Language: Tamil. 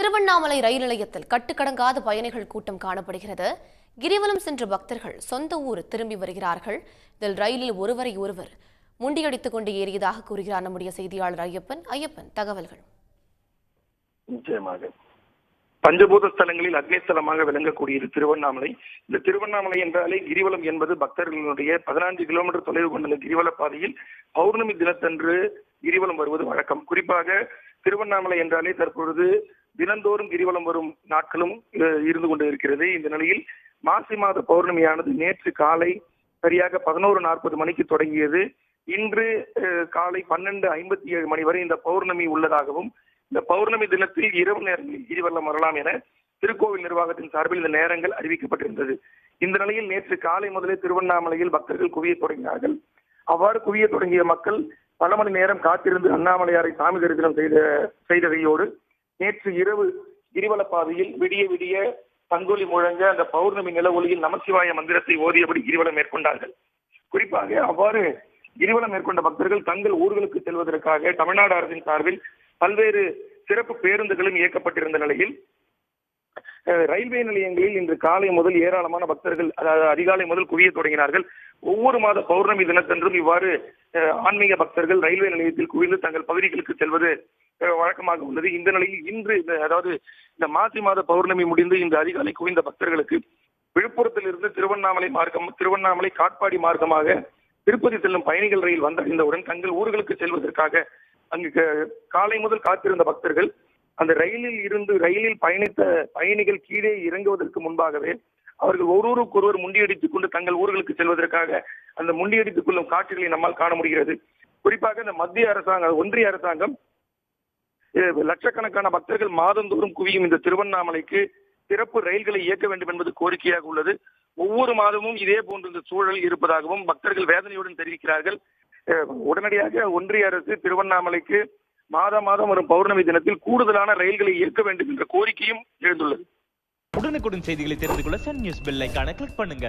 திருவண்ணாமலை ரயில் நிலையத்தில் கட்டுக்கடங்காத பயணிகள் கூட்டம் காணப்படுகிறது. கிரிவலம் சென்ற பக்தர்கள் சொந்த ஊர் திரும்பி வருகிறார்கள். இதில் ரயிலில் ஒருவரை ஒருவர் முண்டியடித்துக் கொண்டு ஏறியதாக கூறுகிறார் நம்முடைய செய்தியாளர் ஐயப்பன். தகவல்கள். நிச்சயமாக பஞ்சபூத ஸ்தலங்களில் அக்னிஸ்தலமாக விளங்கக்கூடியது திருவண்ணாமலை. இந்த திருவண்ணாமலை என்றாலே கிரிவலம் என்பது பக்தர்களுடைய 14 கிலோமீட்டர் தொலைவு கொண்டுள்ள கிரிவல பாதையில் பௌர்ணமி தினத்தன்று கிரிவலம் வருவது வழக்கம். குறிப்பாக திருவண்ணாமலை என்றாலே தற்பொழுது தினந்தோறும் கிரிவலம் வரும் நாட்களும் இருந்து கொண்டு இருக்கிறது. இந்த நிலையில் மாசி மாத பௌர்ணமியானது நேற்று காலை சரியாக 11:40 மணிக்கு தொடங்கியது. இன்று காலை 12:57 மணி வரை இந்த பௌர்ணமி உள்ளதாகவும், இந்த பௌர்ணமி தினத்தில் இரவு நேரங்களில் கிரிவலம் வரலாம் என திருக்கோவில் நிர்வாகத்தின் சார்பில் இந்த நேரங்கள் அறிவிக்கப்பட்டிருந்தது. இந்த நிலையில் நேற்று காலை முதலே திருவண்ணாமலையில் பக்தர்கள் குவிய தொடங்கினார்கள். அவ்வாறு குவிய தொடங்கிய மக்கள் பல மணி நேரம் காத்திருந்து அண்ணாமலையாரை சாமி தரிசனம் செய்ததையோடு நேற்று இரவு கிரிவல பாதையில் விடிய விடிய தங்கொலி முழங்க அந்த பௌர்ணமி நில ஒளியில் நமசிவாய மந்திரத்தை ஓதியபடி கிரிவலம் மேற்கொண்டார்கள். குறிப்பாக அவ்வாறு கிரிவலம் மேற்கொண்ட பக்தர்கள் தங்கள் ஊர்களுக்கு செல்வதற்காக தமிழ்நாடு அரசின் சார்பில் பல்வேறு சிறப்பு பேருந்துகளும் இயக்கப்பட்டிருந்த நிலையில் ரயில்வே நிலையங்களில் இன்று காலை முதல் ஏராளமான பக்தர்கள் அதிகாலை முதல் குவிய தொடங்கினார்கள். ஒவ்வொரு மாத பௌர்ணமி தினத்தன்றும் இவ்வாறு ஆன்மீக பக்தர்கள் ரயில்வே நிலையத்தில் குவிந்து தங்கள் பகுதிகளுக்கு செல்வது வழக்கமாக உள்ளது. இந்த நிலையில் இன்று இந்த மாசி மாத பௌர்ணமி முடிந்து இந்த அதிகாலை குவிந்த பக்தர்களுக்கு விழுப்புரத்தில் இருந்து திருவண்ணாமலை காட்பாடி மார்க்கமாக திருப்பதி செல்லும் பயணிகள் ரயில் வந்தடைந்தவுடன் தங்கள் ஊர்களுக்கு செல்வதற்காக அங்கு காலை முதல் காத்திருந்த பக்தர்கள் அந்த ரயிலில் பயணித்த பயணிகள் கீழே இறங்குவதற்கு முன்பாகவே அவர்கள் ஒருவருக்கொருவர் முண்டியடித்துக் கொண்டு தங்கள் ஊர்களுக்கு செல்வதற்காக அந்த முண்டியடித்துக் கொள்ளும் காட்சிகளை நம்மால் காண முடிகிறது. குறிப்பாக இந்த ஒன்றிய அரசாங்கம் லட்சக்கணக்கான பக்தர்கள் மாதந்தோறும் குவியும் இந்த திருவண்ணாமலைக்கு சிறப்பு ரயில்களை இயக்க வேண்டும் என்பது கோரிக்கையாக உள்ளது. ஒவ்வொரு மாதமும் இதே போன்ற இந்த சூழல் இருப்பதாகவும் பக்தர்கள் வேதனையுடன் தெரிவிக்கிறார்கள். உடனடியாக ஒன்றிய அரசு திருவண்ணாமலைக்கு மாதம் வரும் பௌர்ணமி தினத்தில் கூடுதலான ரயில்களை இயக்க வேண்டும் என்ற கோரிக்கையும் எழுந்துள்ளது. உடனுக்குடன் செய்திகளை தெரிந்து கொள்ள சன் நியூஸ் பெல் ஐகானை கிளிக் பண்ணுங்க.